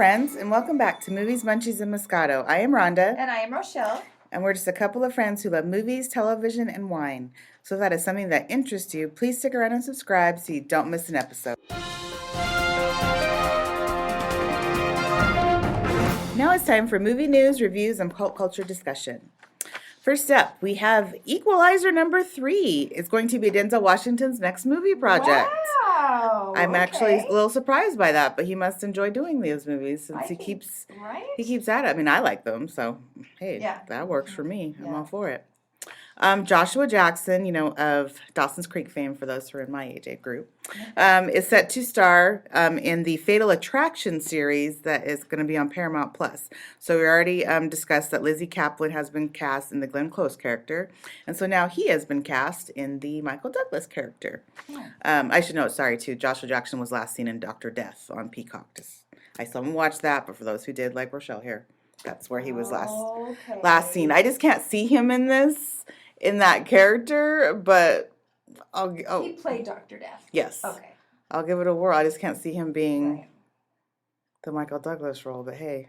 friends, and welcome back to Movies, Munchies, and Moscato. I am Rhonda. And I am Rochelle. And we're just a couple of friends who love movies, television, and wine. So if that is something that interests you, please stick around and subscribe so you don't miss an episode. Now it's time for movie news, reviews, and pulp culture discussion. First up, we have Equalizer number 3. It's going to be Denzel Washington's next movie project. Wow. I'm actually a little surprised by that, but he must enjoy doing these movies since he keeps at it. I mean, I like them, so hey, that works for me. I'm all for it. Joshua Jackson, of Dawson's Creek fame, for those who are in my age group, is set to star in the Fatal Attraction series that is going to be on Paramount Plus. So we already discussed that Lizzie Kaplan has been cast in the Glenn Close character, and so now he has been cast in the Michael Douglas character. I should note, too, Joshua Jackson was last seen in Dr. Death on Peacock. I still haven't watched that, but for those who did, like Rochelle here, that's where he was last seen. I just can't see him in that character, but he played Dr. Death. Yes. Okay. I'll give it a whirl. I just can't see him being the Michael Douglas role, but hey.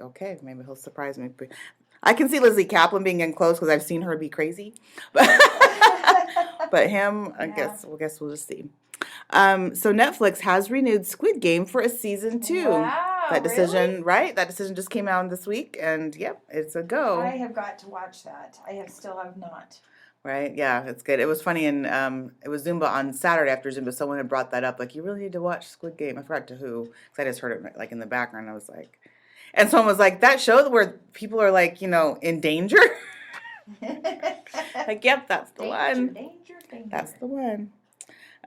Okay, maybe he'll surprise me. I can see Lizzie Kaplan being in close because I've seen her be crazy. But him, I guess we'll just see. So Netflix has renewed Squid Game for a season 2. Wow. That decision, really? Right? That decision just came out this week, and yep, it's a go. I have got to watch that. I still have not. Right? Yeah, it's good. It was funny, and it was Zumba on Saturday after Zumba. Someone had brought that up, like, you really need to watch Squid Game. I forgot to who, because I just heard it like in the background. I was like, and someone was like, that show where people are like, in danger. Like, yep, that's the one. Danger. That's the one.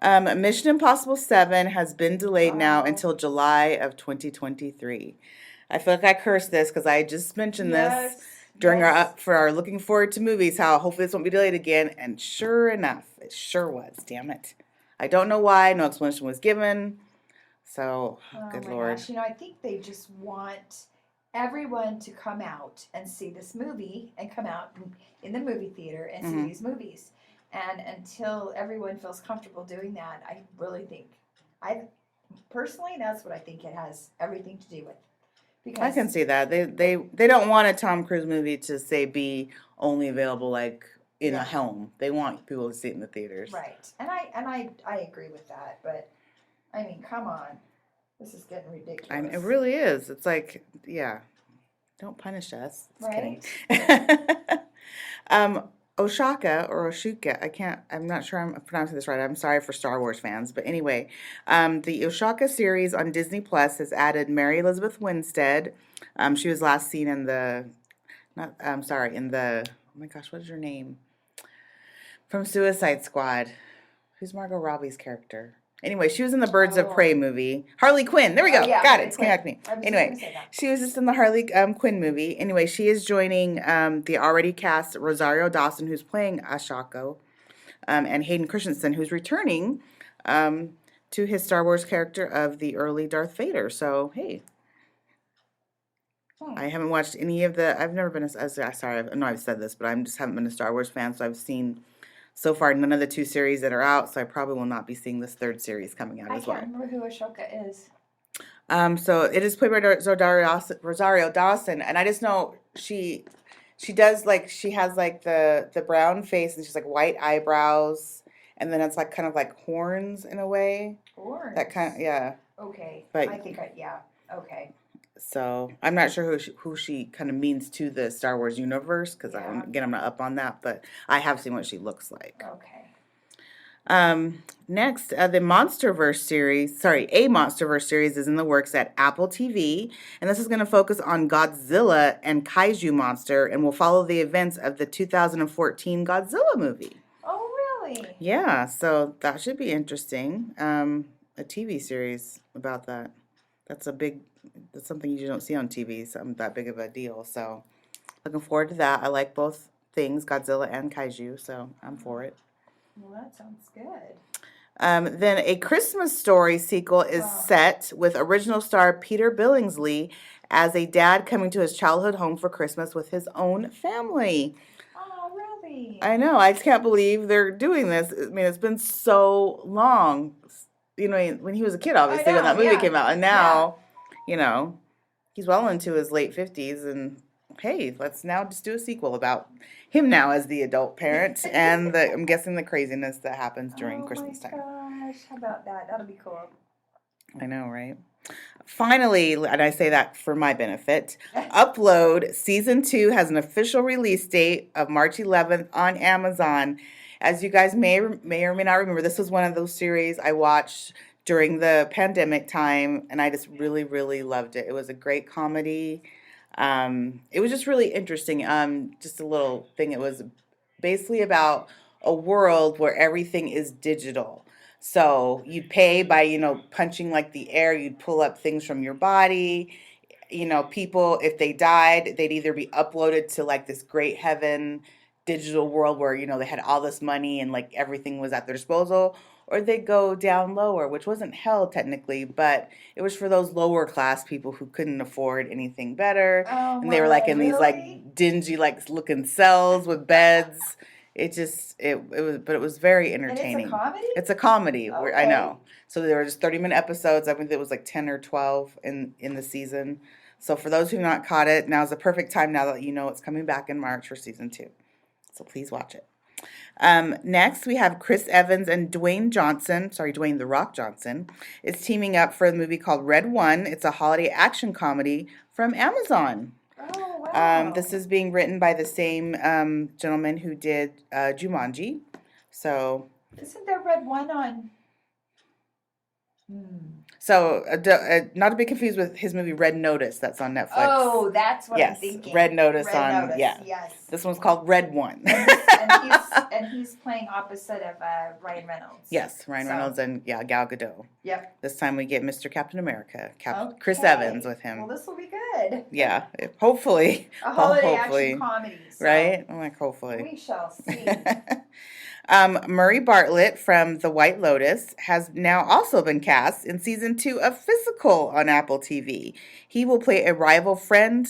Mission Impossible 7 has been delayed now until July of 2023. I feel like I cursed this because I just mentioned this during our looking forward to movies, how hopefully this won't be delayed again, and sure enough, it sure was. Damn it! I don't know why. No explanation was given. So, good Lord. Gosh, I think they just want everyone to come out and see this movie and come out in the movie theater and see these movies. And until everyone feels comfortable doing that, I really think, personally, that's what I think it has everything to do with. Because I can see that they don't want a Tom Cruise movie to say be only available like in a home. They want people to see it in the theaters. Right, and I agree with that. But I mean, come on, this is getting ridiculous. It really is. It's like, don't punish us. Just right. Kidding. Oshuka, I'm not sure I'm pronouncing this right. I'm sorry for Star Wars fans. But anyway, the Oshuka series on Disney Plus has added Mary Elizabeth Winstead. She was last seen in oh my gosh, what is her name? From Suicide Squad. Who's Margot Robbie's character? Anyway, she was in the Birds of Prey movie. Harley Quinn. There we go. Got it. It's coming back to me. Anyway, she was just in the Harley Quinn movie. Anyway, she is joining the already cast Rosario Dawson, who's playing Ashako, and Hayden Christensen, who's returning to his Star Wars character of the early Darth Vader. So, hey. I haven't watched any of I've never been I've said this, but I just haven't been a Star Wars fan, so I've seen so far none of the 2 series that are out, so I probably will not be seeing this 3rd series coming out as well. I can't remember who Ashoka is. So it is played by Rosario Dawson, and I just know she does, like, she has like the brown face, and she's like white eyebrows, and then it's like kind of like horns in a way. Horns? That kind of, Okay. But, I think okay. So I'm not sure who she kind of means to the Star Wars universe, because I'm not up on that, but I have seen what she looks like. Okay. Next, the a Monsterverse series is in the works at Apple TV, and this is going to focus on Godzilla and Kaiju monster, and will follow the events of the 2014 Godzilla movie. Oh, really? Yeah, so that should be interesting. A TV series about that. That's something you don't see on TV, something that big of a deal. So, looking forward to that. I like both things, Godzilla and Kaiju, so I'm for it. Well, that sounds good. Then A Christmas Story sequel is set with original star Peter Billingsley as a dad coming to his childhood home for Christmas with his own family. Oh, really? I know. I just can't believe they're doing this. I mean, it's been so long. When he was a kid, obviously, when that movie came out. And now you know, he's well into his late 50s, and hey, let's now just do a sequel about him now as the adult parent, and I'm guessing the craziness that happens during Christmas time. Oh my gosh, how about that? That'll be cool. I know, right? Finally, and I say that for my benefit, Upload Season 2 has an official release date of March 11th on Amazon. As you guys may or may not remember, this was one of those series I watched during the pandemic time, and I just really, really loved it. It was a great comedy. It was just really interesting. Just a little thing. It was basically about a world where everything is digital. So you'd pay by, punching like the air, you'd pull up things from your body. People, if they died, they'd either be uploaded to like this great heaven digital world where, they had all this money and like everything was at their disposal, or they'd go down lower, which wasn't hell technically, but it was for those lower class people who couldn't afford anything better. And they were like in these like dingy, like looking cells with beds. It was very entertaining. And it's a comedy? It's a comedy. Okay. I know. So there were just 30-minute episodes. I think there was like 10 or 12 in the season. So for those who have not caught it, now's the perfect time now that you know it's coming back in March for season 2. So please watch it. Next, we have Chris Evans and Dwayne The Rock Johnson, is teaming up for a movie called Red One. It's a holiday action comedy from Amazon. Oh, wow. This is being written by the same gentleman who did Jumanji. So, isn't there Red One on? So, not to be confused with his movie Red Notice that's on Netflix. Oh, that's what I'm thinking. Red Notice Yes. This one's called Red One. and he's playing opposite of Ryan Reynolds. Yes, Ryan Reynolds and Gal Gadot. Yep. This time we get Mr. Captain America, Chris Evans with him. Well, this will be good. Yeah, hopefully. A holiday action comedy. So right? I'm like, hopefully. We shall see. Murray Bartlett from The White Lotus has now also been cast in season 2 of Physical on Apple TV. He will play a rival friend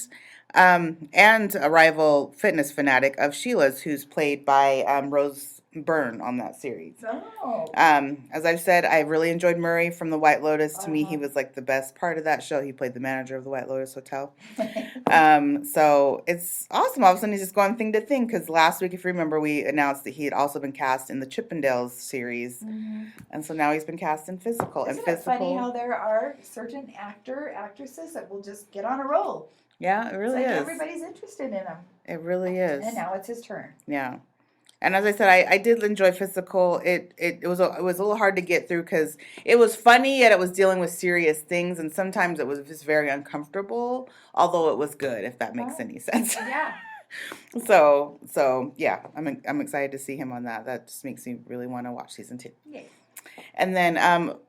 and a rival fitness fanatic of Sheila's, who's played by Rose Byrne on that series. Oh. As I've said, I really enjoyed Murray from The White Lotus. To me, he was like the best part of that show. He played the manager of the White Lotus Hotel. So it's awesome. All of a sudden, he's just going thing to thing. Because last week, if you remember, we announced that he had also been cast in the Chippendales series. Mm-hmm. And so now he's been cast in Physical. Isn't it funny how there are certain actresses that will just get on a roll? Yeah, it really is. Everybody's interested in him. It really is. And now it's his turn. Yeah. And as I said, I did enjoy Physical. It was a little hard to get through because it was funny, yet it was dealing with serious things, and sometimes it was just very uncomfortable. Although it was good, if that makes any sense. Yeah. So yeah, I'm excited to see him on that. That just makes me really want to watch season 2. Yeah. And then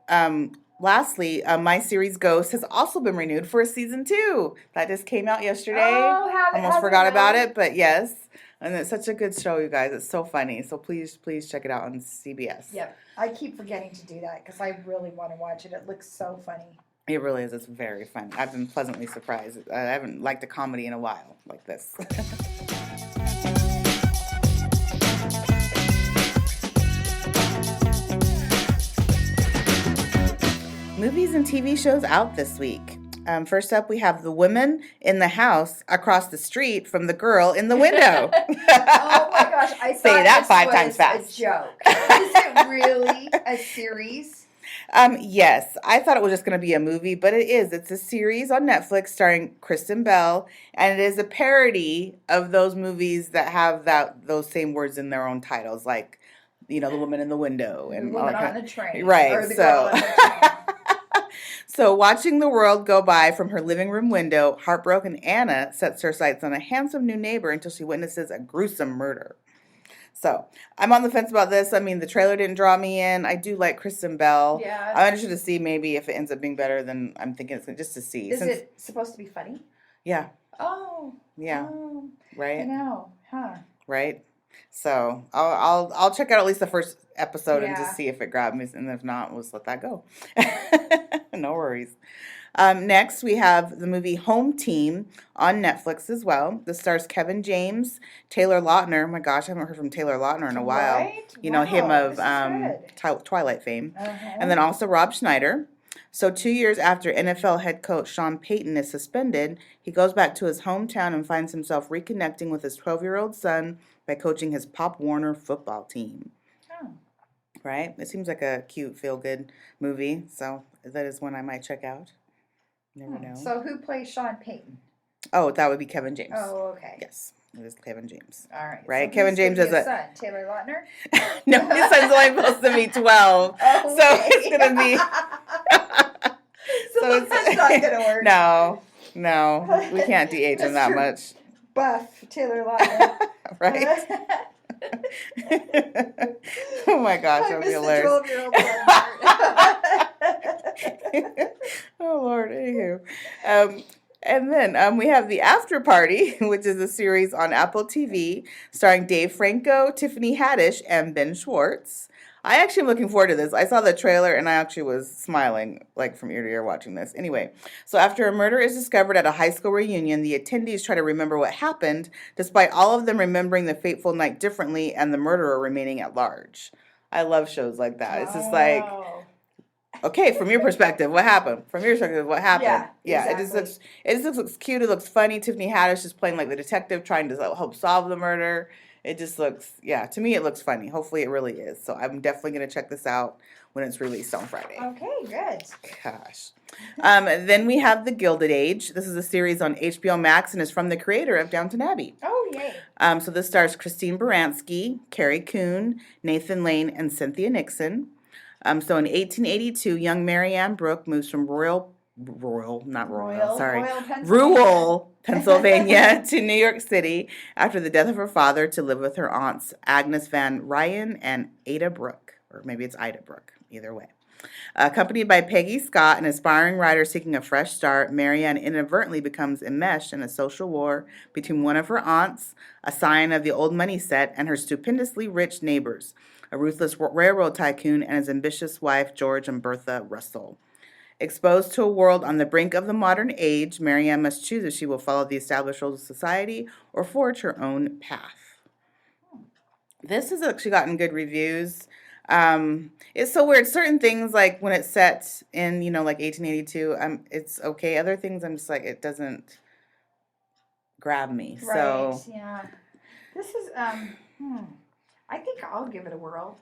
lastly, my series Ghost has also been renewed for a season 2. That just came out yesterday. Oh, almost forgot about it, but yes. And it's such a good show, you guys. It's so funny. So please check it out on CBS. Yep. I keep forgetting to do that because I really want to watch it. It looks so funny. It really is. It's very fun. I've been pleasantly surprised. I haven't liked a comedy in a while like this. Movies and TV shows out this week. First up, we have The Woman in the House Across the Street from the Girl in the Window. Oh my gosh, I thought say that this 5 was times fast. A joke. Is it really a series? Yes, I thought it was just going to be a movie, but it is. It's a series on Netflix starring Kristen Bell, and it is a parody of those movies that have those same words in their own titles, like, The Woman in the Window and The Woman on the Train. Right. Or The Girl on the Train. So watching the world go by from her living room window, heartbroken Anna sets her sights on a handsome new neighbor until she witnesses a gruesome murder. So I'm on the fence about this. I mean, the trailer didn't draw me in. I do like Kristen Bell. Yeah. I'm interested to see maybe if it ends up being better than I'm thinking it's just to see. Is it supposed to be funny? Yeah. Oh. Yeah. Oh, right. I know. Huh. Right. So I'll check out at least the first episode and just see if it grabbed me, and if not, we'll just let that go. No worries. Next, we have the movie Home Team on Netflix as well. This stars Kevin James, Taylor Lautner. Oh my gosh, I haven't heard from Taylor Lautner in a while. Right? Him of Twilight fame. Uh-huh. And then also Rob Schneider. So 2 years after NFL head coach Sean Payton is suspended, he goes back to his hometown and finds himself reconnecting with his 12-year-old son by coaching his Pop Warner football team. Oh. Right? It seems like a cute, feel-good movie, so that is one I might check out. Never know. So who plays Sean Payton? Oh, that would be Kevin James. Oh, okay. Yes, it is Kevin James. All right. Right? So Kevin James is a son, Taylor Lautner? No, his son's only supposed to be 12. Oh, so it's going to be... so that's not going to work. No. We can't de-age him that much. Buff Taylor Lautner. Right? Oh my gosh, that would be hilarious. 12-year-old Oh Lord, anywho. And then we have The After Party, which is a series on Apple TV starring Dave Franco, Tiffany Haddish, and Ben Schwartz. I actually am looking forward to this. I saw the trailer and I actually was smiling like from ear to ear watching this. Anyway, so after a murder is discovered at a high school reunion, the attendees try to remember what happened, despite all of them remembering the fateful night differently and the murderer remaining at large. I love shows like that. It's just like, okay, from your perspective, what happened? From your perspective, what happened? Yeah, exactly. It just looks cute. It looks funny. Tiffany Haddish is playing like the detective trying to help solve the murder. It just looks, to me it looks funny. Hopefully it really is. So I'm definitely going to check this out when it's released on Friday. Okay, good. Gosh. Then we have The Gilded Age. This is a series on HBO Max and is from the creator of Downton Abbey. Oh, yay. So this stars Christine Baranski, Carrie Coon, Nathan Lane, and Cynthia Nixon. So in 1882, young Marianne Brooke moves from rural Pennsylvania to New York City after the death of her father to live with her aunts Agnes Van Ryan and Ada Brooke, or maybe it's Ida Brooke, either way. Accompanied by Peggy Scott, an aspiring writer seeking a fresh start, Marianne inadvertently becomes enmeshed in a social war between one of her aunts, a scion of the old money set, and her stupendously rich neighbors, a ruthless railroad tycoon and his ambitious wife, George and Bertha Russell. Exposed to a world on the brink of the modern age, Marianne must choose if she will follow the established rules of society or forge her own path. This has actually gotten good reviews. It's so weird. Certain things, like when it's set in, like 1882, it's okay. Other things, I'm just like, it doesn't grab me. Right, so yeah. This is, I think I'll give it a whirl.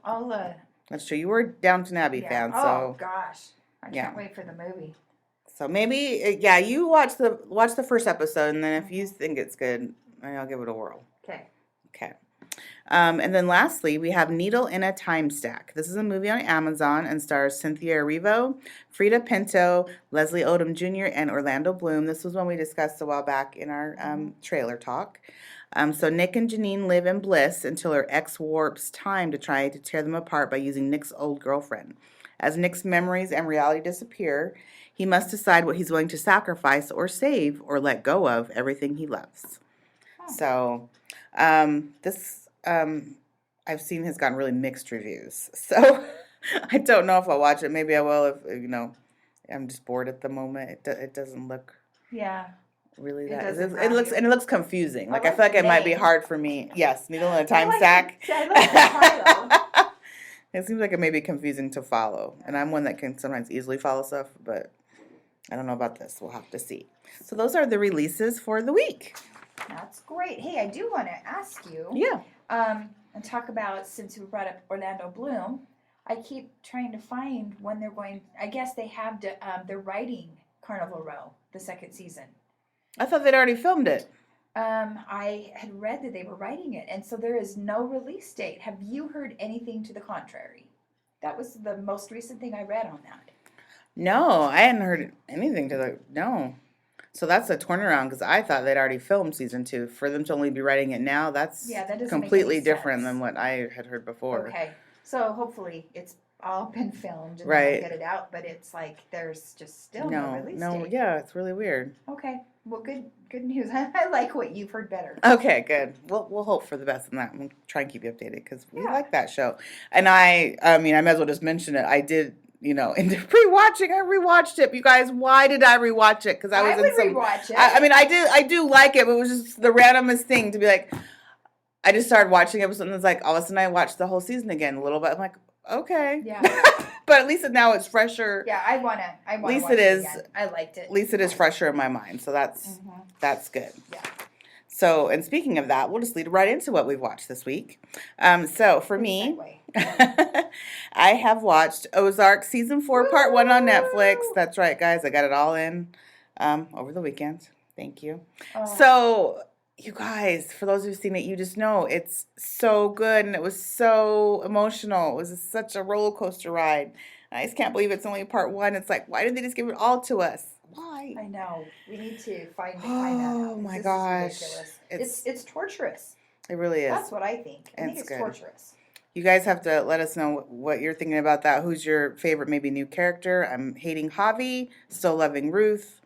That's true. You were a Downton Abbey fan, so. Oh, gosh. I can't wait for the movie. So maybe, you watch the first episode, and then if you think it's good, I'll give it a whirl. Okay. And then lastly, we have Needle in a Time Stack. This is a movie on Amazon and stars Cynthia Erivo, Frida Pinto, Leslie Odom Jr., and Orlando Bloom. This was one we discussed a while back in our trailer talk. So Nick and Janine live in bliss until her ex warps time to try to tear them apart by using Nick's old girlfriend. As Nick's memories and reality disappear, he must decide what he's willing to sacrifice or save or let go of everything he loves. So this I've seen has gotten really mixed reviews. So I don't know if I'll watch it. Maybe I will if, I'm just bored at the moment. It doesn't look really that. It looks confusing. Like I feel like it might be hard for me. Yes, Needle in a Time Stack. I like the title. It seems like it may be confusing to follow. And I'm one that can sometimes easily follow stuff, but I don't know about this. We'll have to see. So those are the releases for the week. That's great. Hey, I do want to ask you. Yeah. And talk about, since we brought up Orlando Bloom, I keep trying to find when they're going. I guess they have they're writing Carnival Row, the second season. I thought they'd already filmed it. I had read that they were writing it, and so there is no release date. Have you heard anything to the contrary? That was the most recent thing I read on that. No, I hadn't heard anything no. So that's a turnaround, because I thought they'd already filmed season 2. For them to only be writing it now, that's that completely different than what I had heard before. Okay, so hopefully it's all been filmed and right. they'll get it out, but it's like there's just still no release date. Yeah, it's really weird. Okay, well, good news. I like what you've heard better. Okay, good. We'll hope for the best in that. We'll try and keep you updated, because we like that show. And I mean, I might as well just mention it. I did. In the pre-watching, I rewatched it. You guys, why did I rewatch it? Because I would rewatch it. I mean, I do like it, but it was just the randomest thing to be like. I just started watching episodes, and it's like all of a sudden I watched the whole season again a little bit. I'm like, okay, yeah. But at least now it's fresher. Yeah, I wanna watch it again. I liked it. At least it is fresher in my mind, so that's good. Yeah. So, and speaking of that, we'll just lead right into what we've watched this week. So for me, I have watched Ozark Season 4, Part 1 on Netflix. That's right, guys. I got it all in over the weekend. Thank you. Oh. So, you guys, for those who've seen it, you just know it's so good, and it was so emotional. It was such a roller coaster ride. I just can't believe it's only Part 1. It's like, why didn't they just give it all to us? Why? I know. We need to find that out. Oh my gosh. Is ridiculous. It's torturous. It really is. That's what I think. I think it's good. Torturous. You guys have to let us know what you're thinking about that. Who's your favorite maybe new character? I'm hating Javi, still loving Ruth,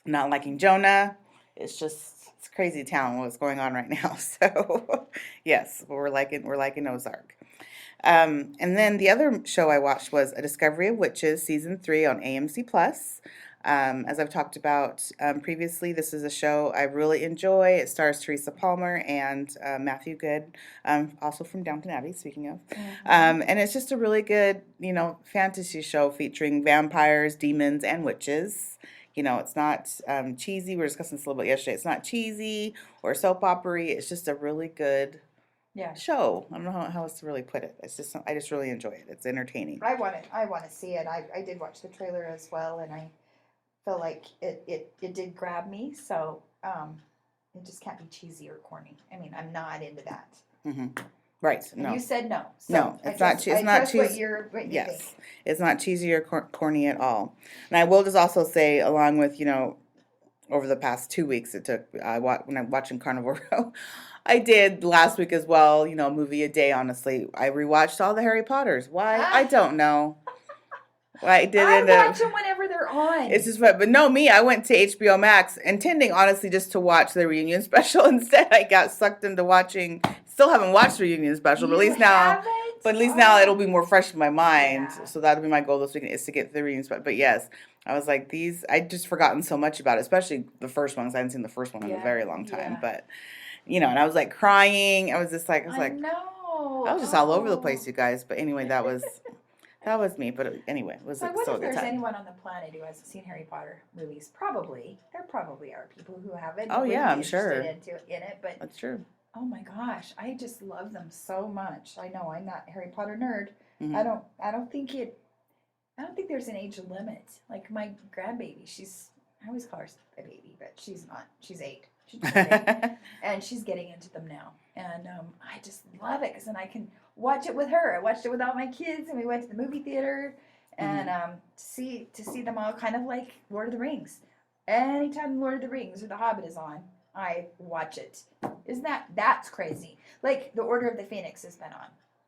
not liking Jonah. It's crazy town what's going on right now. So yes, we're liking Ozark. And then the other show I watched was A Discovery of Witches, Season 3 on AMC Plus. As I've talked about previously, this is a show I really enjoy. It stars Teresa Palmer and Matthew Good, also from Downton Abbey, speaking of. And it's just a really good, fantasy show featuring vampires, demons, and witches. It's not cheesy. We were discussing this a little bit yesterday. It's not cheesy or soap opera-y. It's just a really good show. I don't know how else to really put it. I just really enjoy it. It's entertaining. I want to see it. I did watch the trailer as well, and I feel like it did grab me. So it just can't be cheesy or corny. I mean, I'm not into that. Mm-hmm. Right. No. And you said no. So no, it's not cheesy. It's not cheesy. What you yes, think. It's not cheesy or corny at all. And I will just also say, along with over the past 2 weeks, it took when I'm watching Carnival Row. I did last week as well. Movie a day. Honestly, I rewatched all the Harry Potters. Why? I don't know. I watch them whenever they're on. It's just fun. But no, me, I went to HBO Max intending, honestly, just to watch the reunion special. Instead, I got sucked into watching. Still haven't watched the reunion special, but at least now it'll be more fresh in my mind. Yeah. So that'll be my goal this weekend, is to get the reunion special. But yes, I was like, I'd just forgotten so much about it, especially the first one, because I hadn't seen the first one in a very long time. Yeah. But, and I was like crying. I was just like, I was just all over the place, you guys. But anyway, that was me. But anyway, it was I still a wonder good if there's time. anyone on the planet who hasn't seen Harry Potter movies. Probably. There probably are people who haven't. Oh, yeah, I'm sure. In it, but that's true. Oh my gosh, I just love them so much. I know I'm not a Harry Potter nerd. Mm-hmm. I don't think there's an age limit. Like my grandbaby, I always call her a baby, but she's not. She's 8. She's 8. And she's getting into them now. And I just love it because then I can watch it with her. I watched it with all my kids, and we went to the movie theater and to see them all, kind of like Lord of the Rings. Anytime Lord of the Rings or The Hobbit is on, I watch it. That's crazy? Like The Order of the Phoenix has been on.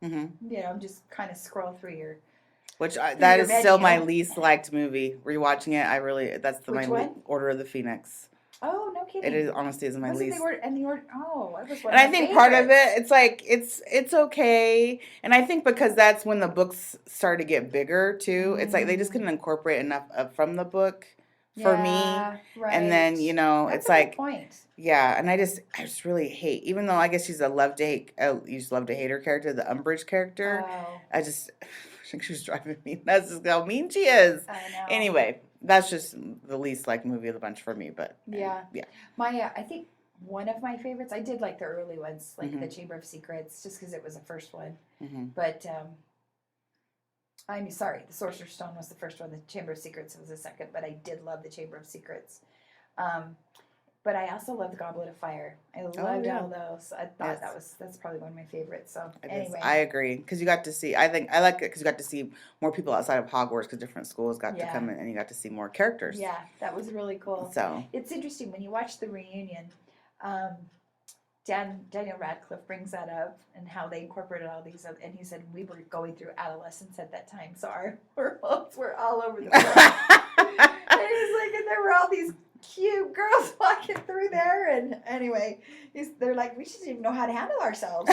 Mm-hmm. Just kind of scroll through your. That is still my least liked movie. Rewatching it, that's Which one? Order of the Phoenix. Oh, no kidding. It is honestly is my least. I was one. And I think part of it, it's like it's okay, and I think because that's when the books started to get bigger too. It's like they just couldn't incorporate enough from the book for me, right. And then that's it's a like good point. Yeah, and I just really hate, even though I guess she's a love to hate her character, the Umbridge character. Oh. I think she's driving me nuts. Just how mean she is. I know. Anyway, that's just the least liked movie of the bunch for me. But yeah. My I think one of my favorites. I did like the early ones, like the Chamber of Secrets, just because it was the first one. Mm-hmm. But I'm sorry, the Sorcerer's Stone was the first one. The Chamber of Secrets was the second. But I did love the Chamber of Secrets. But I also love the Goblet of Fire. I loved all those. I thought that's probably one of my favorites. So anyway, I agree, because you got to see. I like it because you got to see more people outside of Hogwarts, because different schools got to come in, and you got to see more characters. Yeah, that was really cool. So it's interesting when you watch the reunion. Daniel Radcliffe brings that up and how they incorporated all these, and he said we were going through adolescence at that time, so our hormones were all over the place. And he's like, and there were all these cute girls walking through there, and anyway, they're like, we shouldn't even know how to handle ourselves.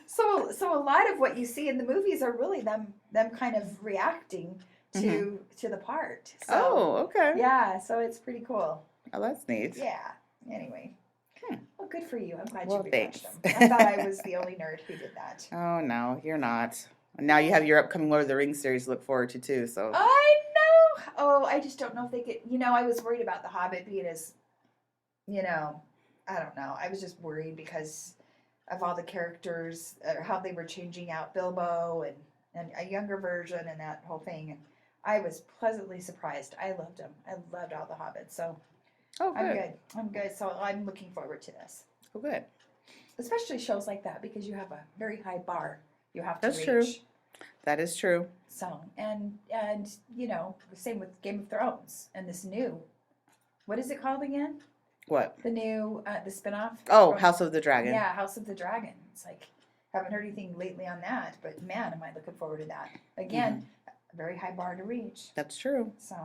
So a lot of what you see in the movies are really them kind of reacting to the part. So, oh, okay. Yeah, so it's pretty cool. Oh, that's neat. Yeah. Anyway. Well, good for you. I'm glad you rewatched thanks. them. I thought I was the only nerd who did that. Oh, no, you're not. And now you have your upcoming Lord of the Rings series to look forward to, too. So I know. Oh, I just don't know if they could. I was worried about The Hobbit being as, I don't know. I was just worried because of all the characters, or how they were changing out Bilbo and a younger version and that whole thing. And I was pleasantly surprised. I loved them. I loved all the Hobbits. So I'm good. So I'm looking forward to this. Oh, good. Especially shows like that because you have a very high bar you have to reach. That's true. That is true. So, and the same with Game of Thrones and this new, what is it called again? What? The new, the spinoff? Oh, House of the Dragon. Yeah, House of the Dragon. It's like, haven't heard anything lately on that, but man, am I looking forward to that. Again, a very high bar to reach. That's true. So,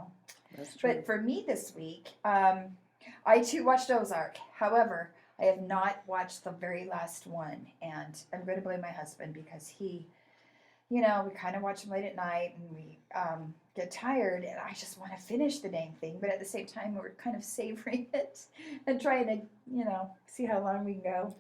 that's true. But for me this week, I too watched Ozark. However, I have not watched the very last one, and I'm going to blame my husband because he, we kind of watch them late at night, and we get tired, and I just want to finish the dang thing, but at the same time, we're kind of savoring it and trying to, see how long we can go.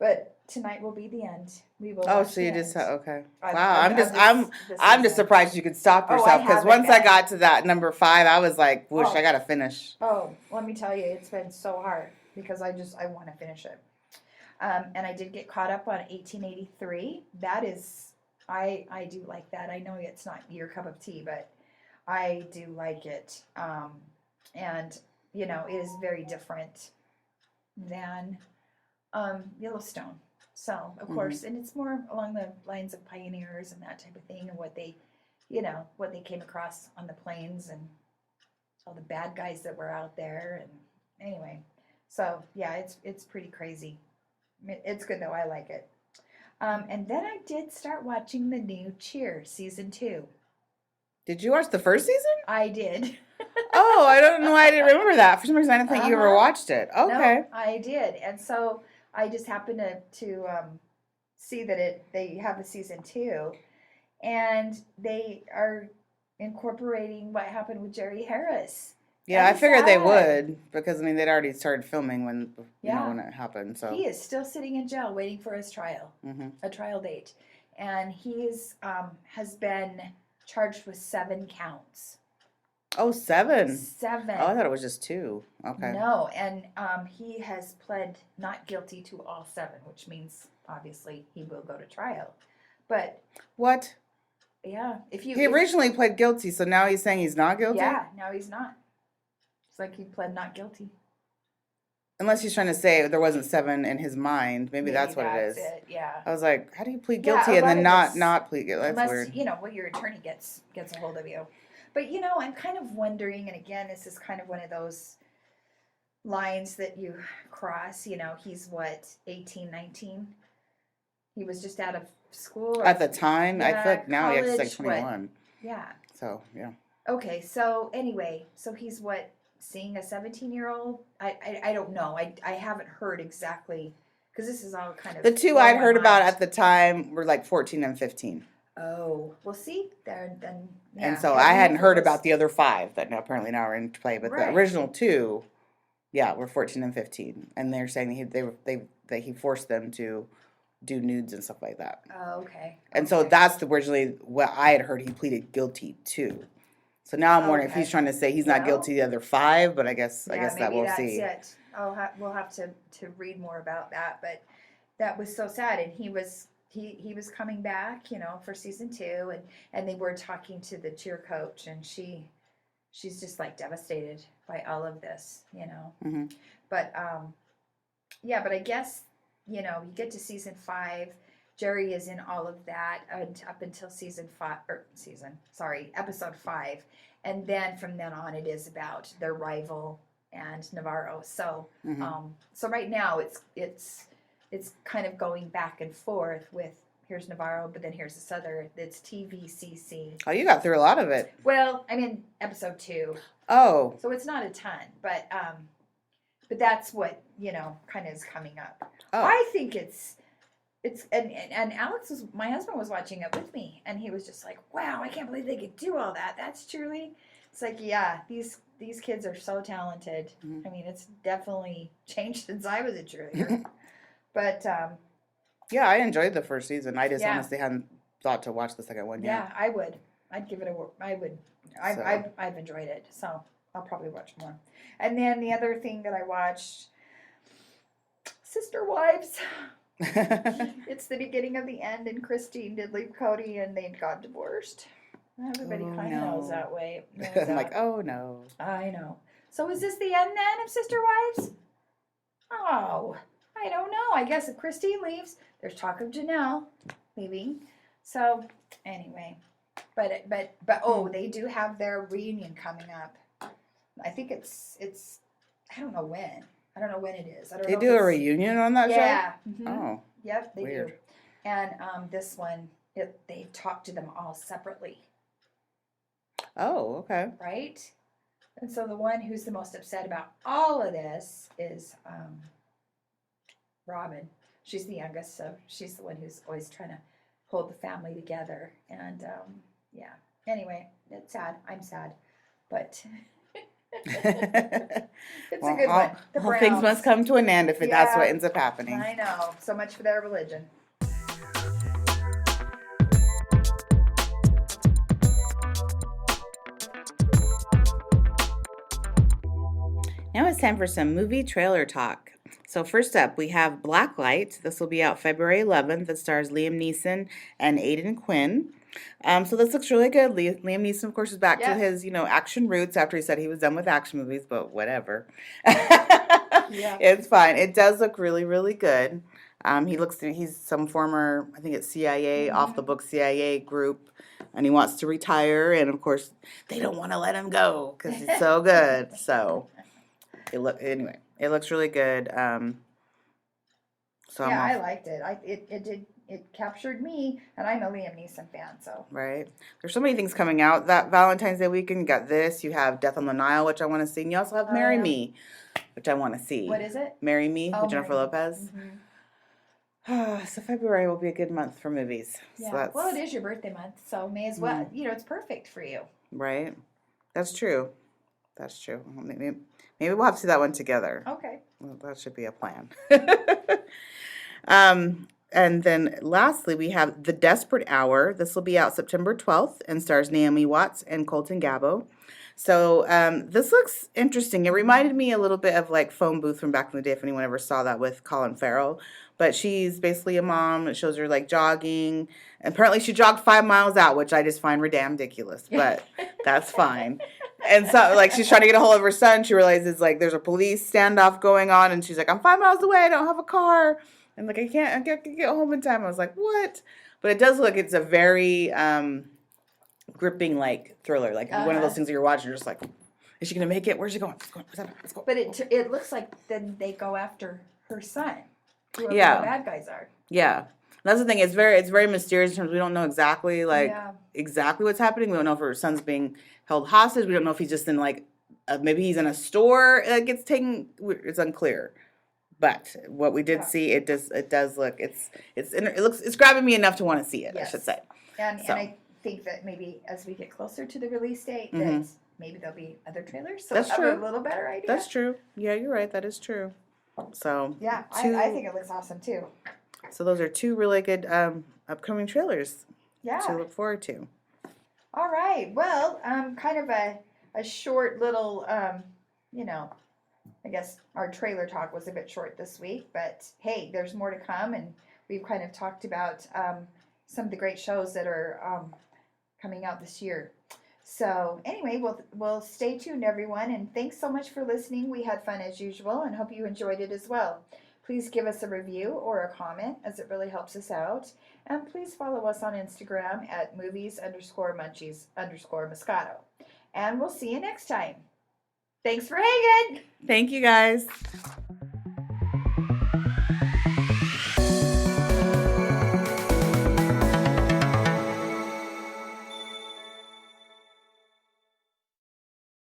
But tonight will be the end. We will. Oh, so you just okay. Wow, I'm I'm just surprised you could stop yourself because once I got to that number 5, I was like, whoosh, I gotta finish. Oh, let me tell you, it's been so hard because I want to finish it. And I did get caught up on 1883. That is, I do like that. I know it's not your cup of tea, but I do like it. And it is very different than Yellowstone. So, of course, and it's more along the lines of pioneers and that type of thing, and what they came across on the plains and all the bad guys that were out there. And anyway, so yeah, it's pretty crazy. It's good though. I like it. And then I did start watching the new Cheers season 2. Did you watch the first season? I did. Oh, I don't know why I didn't remember that. For some reason, I didn't think you ever watched it. Okay. No, I did, and so I just happened to see that they have a season 2, and they are incorporating what happened with Jerry Harris. Yeah, I figured they would because they'd already started filming when when it happened. So he is still sitting in jail waiting for his trial, a trial date, and he has been charged with 7 counts. Oh, 7. 7. Oh, I thought it was just 2. Okay. No, and he has pled not guilty to all 7, which means obviously he will go to trial. But what? Yeah, he originally pled guilty, so now he's saying he's not guilty. Yeah, now he's not. It's like he pled not guilty. Unless he's trying to say there wasn't 7 in his mind. Maybe that's what it is. Yeah. I was like, how do you plead guilty and then not plead guilty? That's weird. Unless, your attorney gets a hold of you. But, I'm kind of wondering, and again, this is kind of one of those lines that you cross. He's 18, 19? He was just out of school? At the time? Yeah, I feel like now college, he's 21. Yeah. So, yeah. Okay, so anyway, he's seeing a 17-year-old? I don't know. I haven't heard exactly, because this is all kind of... The 2 I'd heard about at the time were like 14 and 15. Oh, well, see, then... Yeah, and so I hadn't heard about the other 5 that apparently now are in play, but the original 2, were 14 and 15. And they're saying that he forced them to do nudes and stuff like that. Oh, okay. And so that's originally what I had heard he pleaded guilty to. So now I'm wondering if he's trying to say he's not guilty the other 5, but I guess that we'll see. That's it. We'll have to read more about that, but that was so sad. And he was coming back, for season 2, and they were talking to the cheer coach, and she's just like devastated by all of this, Mm-hmm. But but I guess you get to season 5. Jerry is in all of that up until episode 5. And then from then on, it is about their rival and Navarro. So, so right now it's kind of going back and forth with here's Navarro, but then here's this other. It's TVCC. Oh, you got through a lot of it. Well, I'm in episode 2. Oh. So it's not a ton, but that's what kind of is coming up. Oh. I think it's and Alex my husband was watching it with me, and he was just like, wow, I can't believe they could do all that. That's truly, it's like, yeah, these kids are so talented. Mm-hmm. I mean, it's definitely changed since I was a cheerleader. But yeah, I enjoyed the first season. I just honestly hadn't thought to watch the second one yet. Yeah, I would. I'd give it I would. I've enjoyed it, so I'll probably watch more. And then the other thing that I watched, Sister Wives. It's the beginning of the end, and Christine did leave Cody, and they got divorced. Everybody kind of knows that way. I'm like, oh no. I know. So is this the end then of Sister Wives? Oh, I don't know. I guess if Christine leaves, there's talk of Janelle leaving. So anyway, but oh, they do have their reunion coming up. I think it's I don't know when. I don't know when it is. I don't know. They do a reunion on that show? Yeah. Mm-hmm. Oh. Yep, they weird. do. And this one, they talk to them all separately. Oh, okay. Right? And so the one who's the most upset about all of this is Robin. She's the youngest, so she's the one who's always trying to hold the family together. And yeah. Anyway, it's sad. I'm sad. But it's a good one. The Browns. Things must come to an end if that's what ends up happening. I know. So much for their religion. Now it's time for some movie trailer talk. So first up, we have Blacklight. This will be out February 11th. It stars Liam Neeson and Aidan Quinn. So this looks really good. Liam Neeson, of course, is back to his, action roots after he said he was done with action movies, but whatever. It's fine. It does look really, really good. He's some former, I think it's CIA, off the book CIA group, and he wants to retire, and of course, they don't want to let him go because he's so good. So it looks really good. I liked it. It captured me, and I'm a Liam Neeson fan, so. Right. There's so many things coming out. That Valentine's Day weekend, you got this. You have Death on the Nile, which I want to see. And you also have Marry Me, which I want to see. What is it? Marry Me with Jennifer Lopez. Mm-hmm. So February will be a good month for movies. Yeah. Well, it is your birthday month, so may as well. It's perfect for you. Right. That's true. Maybe we'll have to see that one together. Okay. Well, that should be a plan. And then lastly, we have The Desperate Hour. This will be out September 12th and stars Naomi Watts and Colton Gabbo. So this looks interesting. It reminded me a little bit of like Phone Booth from back in the day, if anyone ever saw that with Colin Farrell. But she's basically a mom. It shows her like jogging. Apparently she jogged 5 miles out, which I just find ridiculous, but that's fine. And so like she's trying to get a hold of her son. She realizes like there's a police standoff going on, and she's like, I'm 5 miles away. I don't have a car. And like, I can't get home in time. I was like, what? But it does look, it's a very gripping, like, thriller. Like, one of those things that you're watching, you're just like, is she going to make it? Where's she going? Let's go. But it looks like then they go after her son. Whoever the bad guys are. Yeah. That's the thing. It's very mysterious in terms we don't know exactly, exactly what's happening. We don't know if her son's being held hostage. We don't know if he's just in, like, maybe he's in a store that gets taken. It's unclear. But what we did see, it does look it's grabbing me enough to want to see it. Yes. I should say. And I think that maybe as we get closer to the release date, that maybe there'll be other trailers. So that's true. A little better idea. That's true. Yeah, you're right. That is true. So yeah, I think it looks awesome too. So those are 2 really good upcoming trailers. Yeah. To look forward to. All right. Well, kind of a short little I guess our trailer talk was a bit short this week, but hey, there's more to come, and we've kind of talked about some of the great shows that are coming out this year. So anyway, we'll stay tuned, everyone, and thanks so much for listening. We had fun as usual, and hope you enjoyed it as well. Please give us a review or a comment, as it really helps us out. And please follow us on Instagram at movies_munchies_Moscato. And we'll see you next time. Thanks for hanging. Thank you, guys.